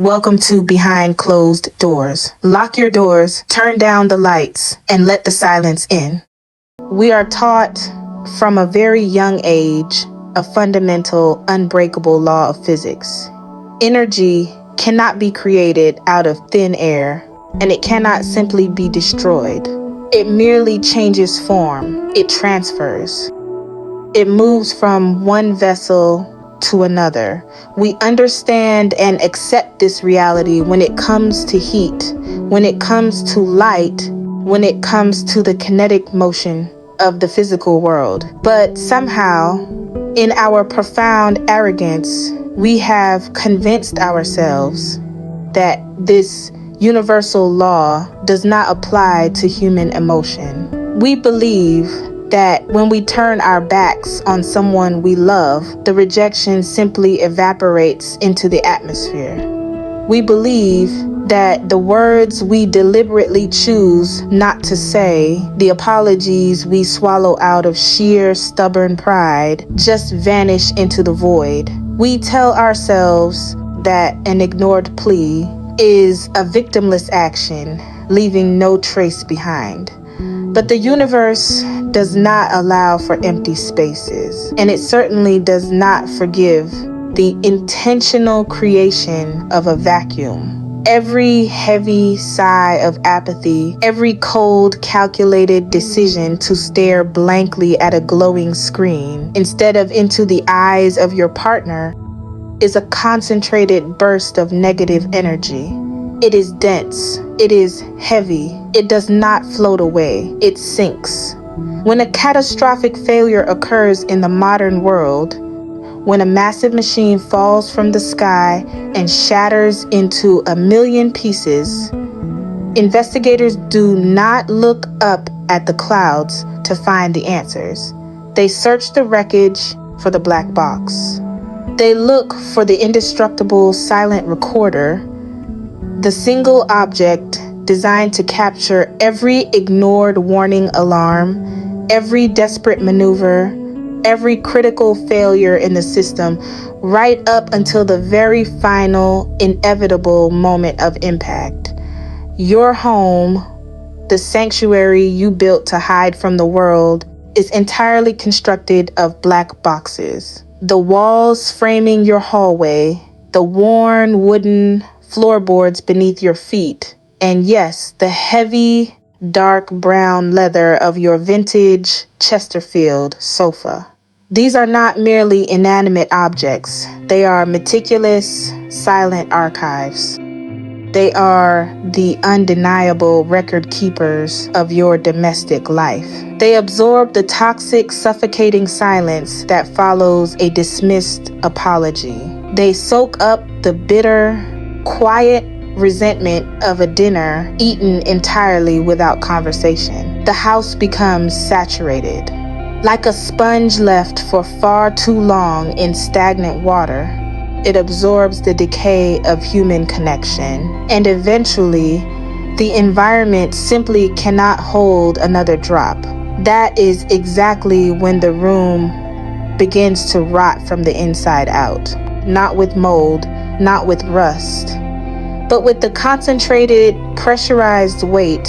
Welcome to Behind Closed Doors. Lock your doors, turn down the lights, and let the silence in. We are taught from a very young age a fundamental, unbreakable law of physics. Energy cannot be created out of thin air, and it cannot simply be destroyed. It merely changes form. It transfers. It moves from one vessel to another. We understand and accept this reality when it comes to heat, when it comes to light, when it comes to the kinetic motion of the physical world. But somehow, in our profound arrogance, we have convinced ourselves that this universal law does not apply to human emotion. We believe that when we turn our backs on someone we love, the rejection simply evaporates into the atmosphere. We believe that the words we deliberately choose not to say, the apologies we swallow out of sheer stubborn pride, just vanish into the void. We tell ourselves that an ignored plea is a victimless action, leaving no trace behind. But the universe does not allow for empty spaces, and it certainly does not forgive the intentional creation of a vacuum. Every heavy sigh of apathy, every cold, calculated decision to stare blankly at a glowing screen instead of into the eyes of your partner is a concentrated burst of negative energy. It is dense. It is heavy. It does not float away. It sinks. When a catastrophic failure occurs in the modern world, when a massive machine falls from the sky and shatters into a million pieces, investigators do not look up at the clouds to find the answers. They search the wreckage for the black box. They look for the indestructible silent recorder, the single object designed to capture every ignored warning alarm, every desperate maneuver, every critical failure in the system, right up until the very final, inevitable moment of impact. Your home, the sanctuary you built to hide from the world, is entirely constructed of black boxes. The walls framing your hallway, the worn wooden floorboards beneath your feet, and yes, the heavy, dark brown leather of your vintage Chesterfield sofa. These are not merely inanimate objects. They are meticulous, silent archives. They are the undeniable record keepers of your domestic life. They absorb the toxic, suffocating silence that follows a dismissed apology. They soak up the bitter, quiet resentment of a dinner eaten entirely without conversation. The house becomes saturated. Like a sponge left for far too long in stagnant water, it absorbs the decay of human connection, and eventually, the environment simply cannot hold another drop. That is exactly when the room begins to rot from the inside out. Not with mold, not with rust, but with the concentrated, pressurized weight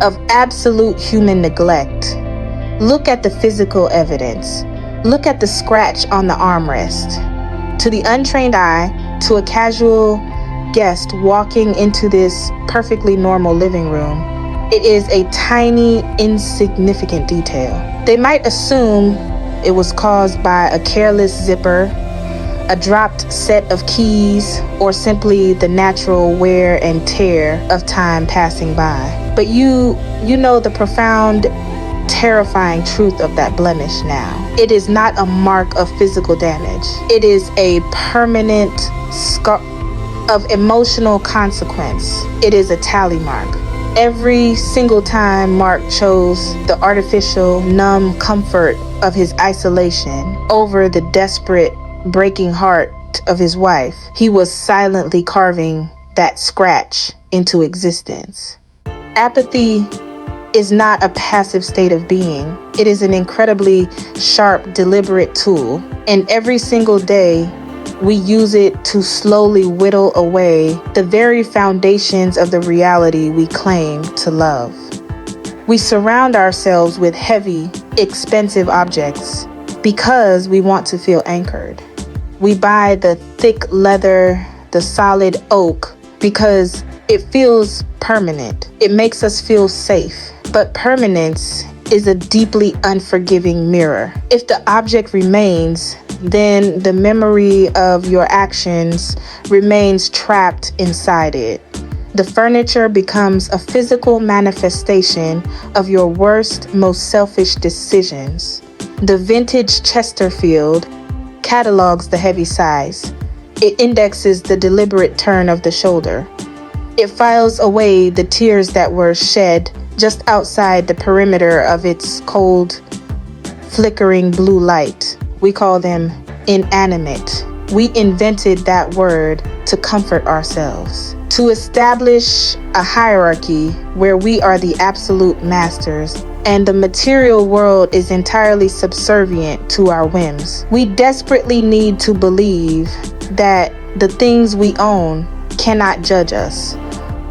of absolute human neglect. Look at the physical evidence. Look at the scratch on the armrest. To the untrained eye, to a casual guest walking into this perfectly normal living room, it is a tiny, insignificant detail. They might assume it was caused by a careless zipper, a dropped set of keys, or simply the natural wear and tear of time passing by. But you know the profound, terrifying truth of that blemish now. It is not a mark of physical damage. It is a permanent scar of emotional consequence. It is a tally mark. Every single time Mark chose the artificial, numb comfort of his isolation over the desperate, breaking heart of his wife, he was silently carving that scratch into existence. Apathy is not a passive state of being. It is an incredibly sharp, deliberate tool. And every single day, We use it to slowly whittle away the very foundations of the reality we claim to love. We surround ourselves with heavy, expensive objects because we want to feel anchored. We buy the thick leather, the solid oak, because it feels permanent. It makes us feel safe. But permanence is a deeply unforgiving mirror. If the object remains, then the memory of your actions remains trapped inside it. The furniture becomes a physical manifestation of your worst, most selfish decisions. The vintage Chesterfield catalogs the heavy sighs. It indexes the deliberate turn of the shoulder. It files away the tears that were shed just outside the perimeter of its cold, flickering blue light. We call them inanimate. We invented that word to comfort ourselves, to establish a hierarchy where we are the absolute masters and the material world is entirely subservient to our whims. We desperately need to believe that the things we own cannot judge us.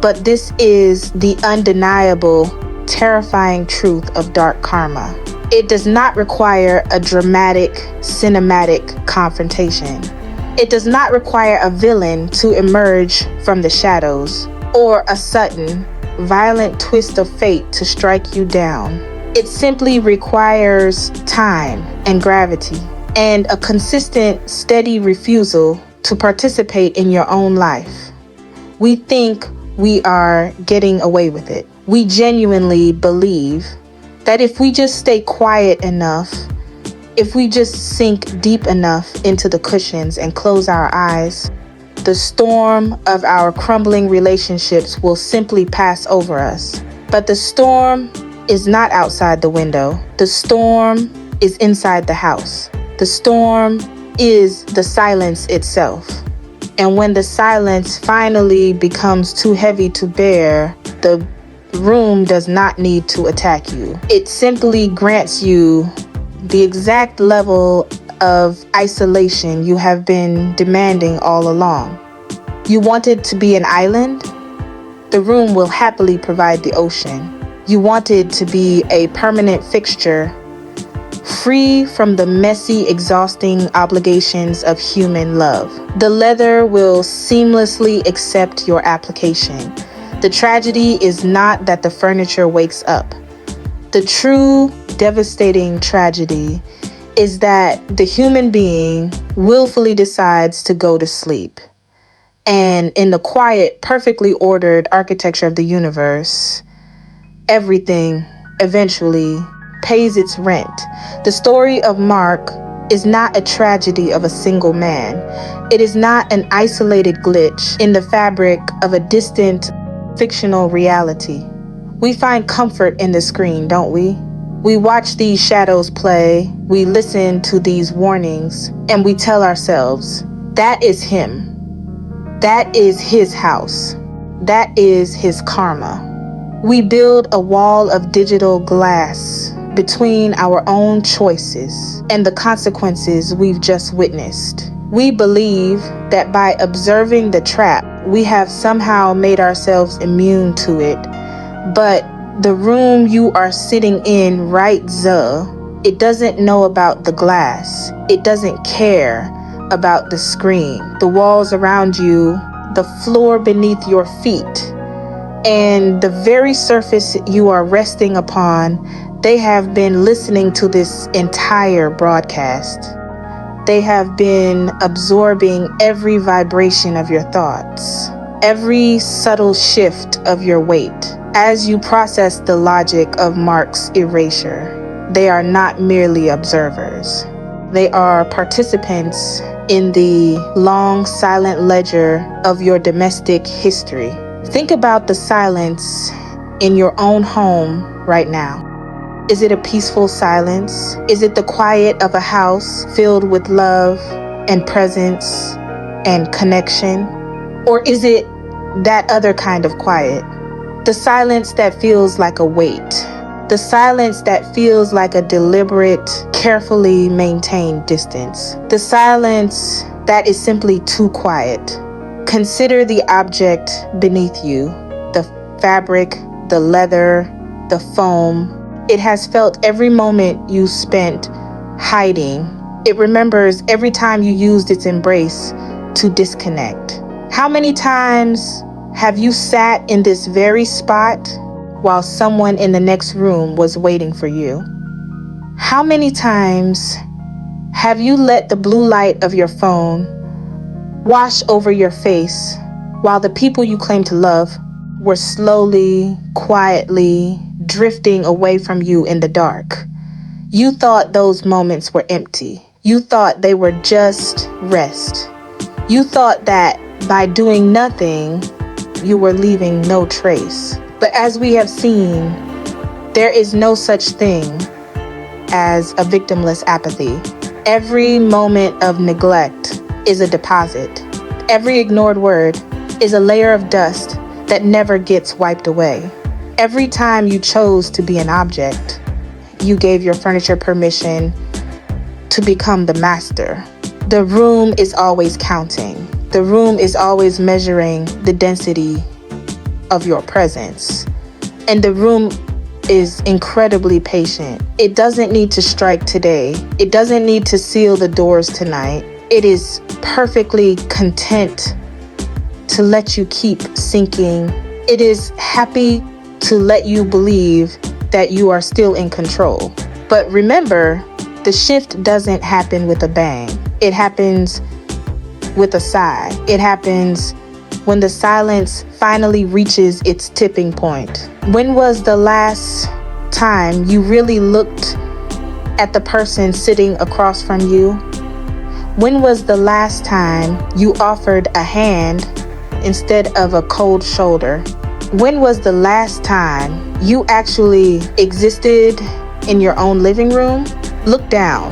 But this is the undeniable, terrifying truth of dark karma. It does not require a dramatic, cinematic confrontation. It does not require a villain to emerge from the shadows or a sudden, violent twist of fate to strike you down. It simply requires time and gravity and a consistent, steady refusal to participate in your own life. We think we are getting away with it. We genuinely believe that if we just stay quiet enough, if we just sink deep enough into the cushions and close our eyes, the storm of our crumbling relationships will simply pass over us. But the storm is not outside the window. The storm is inside the house. The storm is the silence itself. And when the silence finally becomes too heavy to bear, the room does not need to attack you. It simply grants you the exact level of isolation you have been demanding all along. You wanted to be an island? The room will happily provide the ocean. You wanted to be a permanent fixture, free from the messy, exhausting obligations of human love. The leather will seamlessly accept your application. The tragedy is not that the furniture wakes up. The true devastating tragedy is that the human being willfully decides to go to sleep. And in the quiet, perfectly ordered architecture of the universe, everything eventually pays its rent. The story of Mark is not a tragedy of a single man. It is not an isolated glitch in the fabric of a distant, fictional reality. We find comfort in the screen, don't we? We watch these shadows play, we listen to these warnings, and we tell ourselves, that is him. That is his house. That is his karma. We build a wall of digital glass between our own choices and the consequences we've just witnessed. We believe that by observing the trap, we have somehow made ourselves immune to it. But the room you are sitting in right it doesn't know about the glass. It doesn't care about the screen, the walls around you, the floor beneath your feet, and the very surface you are resting upon. They have been listening to this entire broadcast. They have been absorbing every vibration of your thoughts, every subtle shift of your weight. As you process the logic of Mark's erasure, they are not merely observers. They are participants in the long, silent ledger of your domestic history. Think about the silence in your own home right now. Is it a peaceful silence? Is it the quiet of a house filled with love and presence and connection? Or is it that other kind of quiet? The silence that feels like a weight. The silence that feels like a deliberate, carefully maintained distance. The silence that is simply too quiet. Consider the object beneath you, the fabric, the leather, the foam. It has felt every moment you spent hiding. It remembers every time you used its embrace to disconnect. How many times have you sat in this very spot while someone in the next room was waiting for you? How many times have you let the blue light of your phone wash over your face while the people you claim to love were slowly, quietly drifting away from you in the dark? You thought those moments were empty. You thought they were just rest. You thought that by doing nothing, you were leaving no trace. But as we have seen, there is no such thing as a victimless apathy. Every moment of neglect is a deposit. Every ignored word is a layer of dust that never gets wiped away. Every time you chose to be an object, you gave your furniture permission to become the master. The room is always counting. The room is always measuring the density of your presence. And the room is incredibly patient. It doesn't need to strike today. It doesn't need to seal the doors tonight. It is perfectly content to let you keep sinking. It is happy to let you believe that you are still in control. But remember, the shift doesn't happen with a bang. It happens with a sigh. It happens when the silence finally reaches its tipping point. When was the last time you really looked at the person sitting across from you? When was the last time you offered a hand instead of a cold shoulder? When was the last time you actually existed in your own living room? Look down,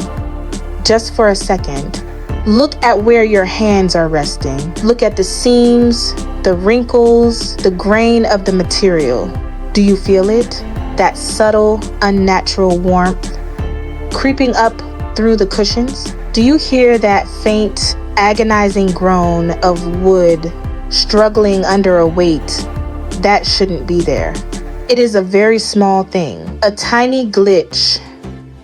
just for a second. Look at where your hands are resting. Look at the seams, the wrinkles, the grain of the material. Do you feel it? That subtle, unnatural warmth creeping up through the cushions? Do you hear that faint, agonizing groan of wood struggling under a weight that shouldn't be there? It is a very small thing, a tiny glitch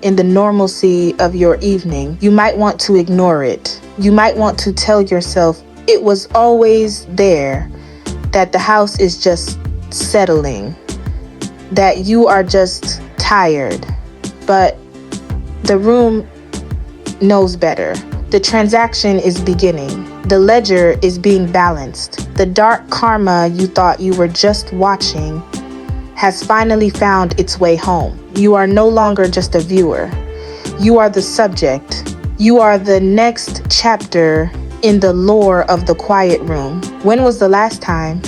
in the normalcy of your evening. You might want to ignore it. You might want to tell yourself it was always there, that the house is just settling, that you are just tired. But the room knows better. The transaction is beginning. The ledger is being balanced. The dark karma you thought you were just watching has finally found its way home. You are no longer just a viewer. You are the subject. You are the next chapter in the lore of the quiet room. When was the last time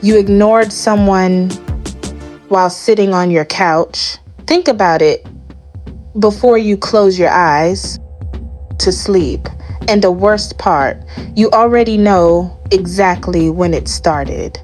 you ignored someone while sitting on your couch? Think about it before you close your eyes to sleep. And the worst part, you already know exactly when it started.